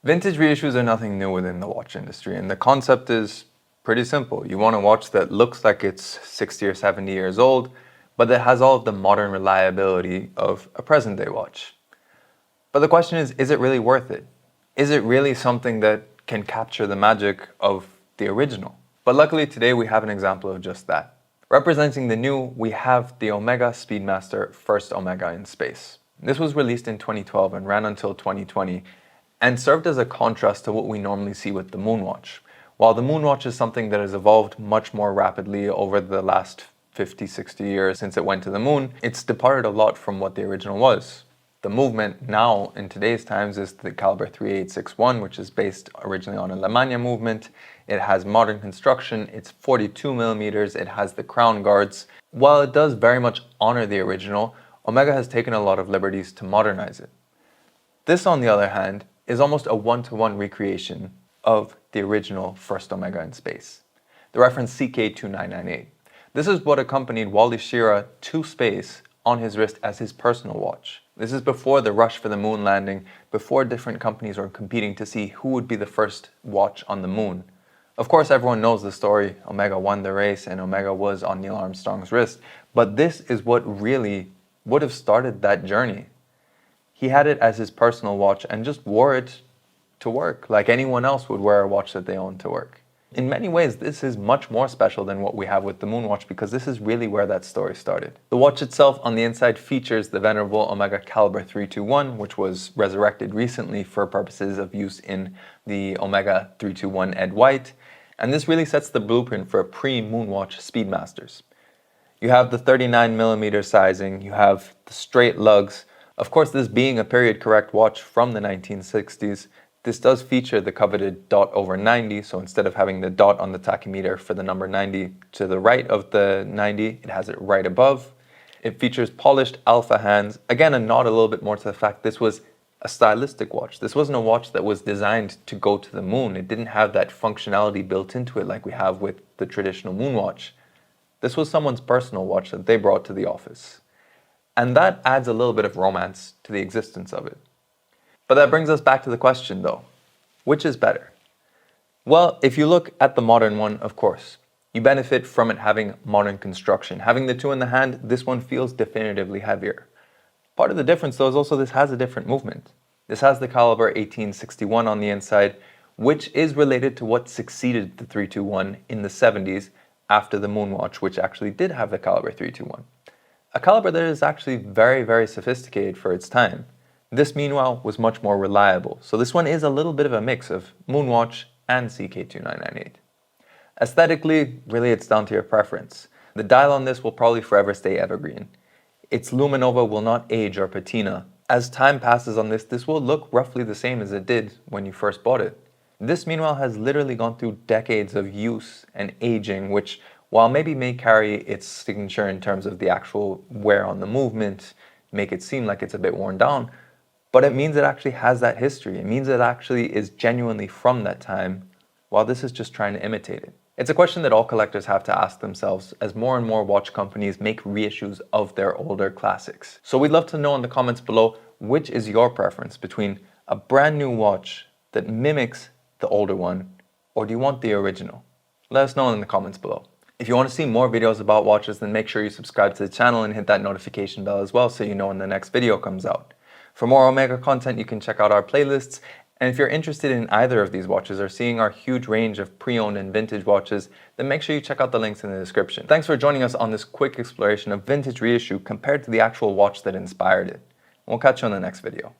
Vintage reissues are nothing new within the watch industry, and the concept is pretty simple. You want a watch that looks like it's 60 or 70 years old, but that has all of the modern reliability of a present-day watch. But the question is it really worth it? Is it really something that can capture the magic of the original? But luckily today we have an example of just that. Representing the new, we have the Omega Speedmaster first Omega in space. This was released in 2012 and ran until 2020, and served as a contrast to what we normally see with the Moonwatch. While the Moonwatch is something that has evolved much more rapidly over the last 50, 60 years since it went to the moon, it's departed a lot from what the original was. The movement now in today's times is the caliber 3861, which is based originally on a La Magna movement. It has modern construction, it's 42 millimeters, it has the crown guards. While it does very much honor the original, Omega has taken a lot of liberties to modernize it. This, on the other hand, is almost a one-to-one recreation of the original first Omega in space, the reference CK2998. This is what accompanied Wally Schirra to space on his wrist as his personal watch. This is before the rush for the moon landing, before different companies were competing to see who would be the first watch on the moon. Of course, everyone knows the story. Omega won the race and Omega was on Neil Armstrong's wrist, but this is what really would have started that journey. He had it as his personal watch and just wore it to work, like anyone else would wear a watch that they own to work. In many ways, this is much more special than what we have with the Moonwatch because this is really where that story started. The watch itself on the inside features the venerable Omega caliber 321, which was resurrected recently for purposes of use in the Omega 321 Ed White, and this really sets the blueprint for pre-Moonwatch Speedmasters. You have the 39mm sizing, you have the straight lugs. Of course, this being a period-correct watch from the 1960s, this does feature the coveted dot over 90, so instead of having the dot on the tachymeter for the number 90 to the right of the 90, it has it right above. It features polished alpha hands. Again, a nod a little bit more to the fact this was a stylistic watch. This wasn't a watch that was designed to go to the moon. It didn't have that functionality built into it like we have with the traditional Moonwatch. This was someone's personal watch that they brought to the office. And that adds a little bit of romance to the existence of it. But that brings us back to the question though, which is better? Well, if you look at the modern one, of course, you benefit from it having modern construction. Having the two in the hand, this one feels definitively heavier. Part of the difference though is also this has a different movement. This has the caliber 1861 on the inside, which is related to what succeeded the 321 in the 70s after the Moonwatch, which actually did have the caliber 321. A caliber that is actually very, very sophisticated for its time. This, meanwhile, was much more reliable, so this one is a little bit of a mix of Moonwatch and CK2998. Aesthetically, really it's down to your preference. The dial on this will probably forever stay evergreen. Its luminova will not age or patina. As time passes on this, this will look roughly the same as it did when you first bought it. This, meanwhile, has literally gone through decades of use and aging, which, while maybe may carry its signature in terms of the actual wear on the movement, make it seem like it's a bit worn down, but it means it actually has that history. It means it actually is genuinely from that time, while this is just trying to imitate it. It's a question that all collectors have to ask themselves as more and more watch companies make reissues of their older classics. So we'd love to know in the comments below, which is your preference between a brand new watch that mimics the older one, or do you want the original? Let us know in the comments below. If you want to see more videos about watches, then make sure you subscribe to the channel and hit that notification bell as well so you know when the next video comes out. For more Omega content, you can check out our playlists, and if you're interested in either of these watches or seeing our huge range of pre-owned and vintage watches, then make sure you check out the links in the description. Thanks for joining us on this quick exploration of vintage reissue compared to the actual watch that inspired it. We'll catch you on the next video.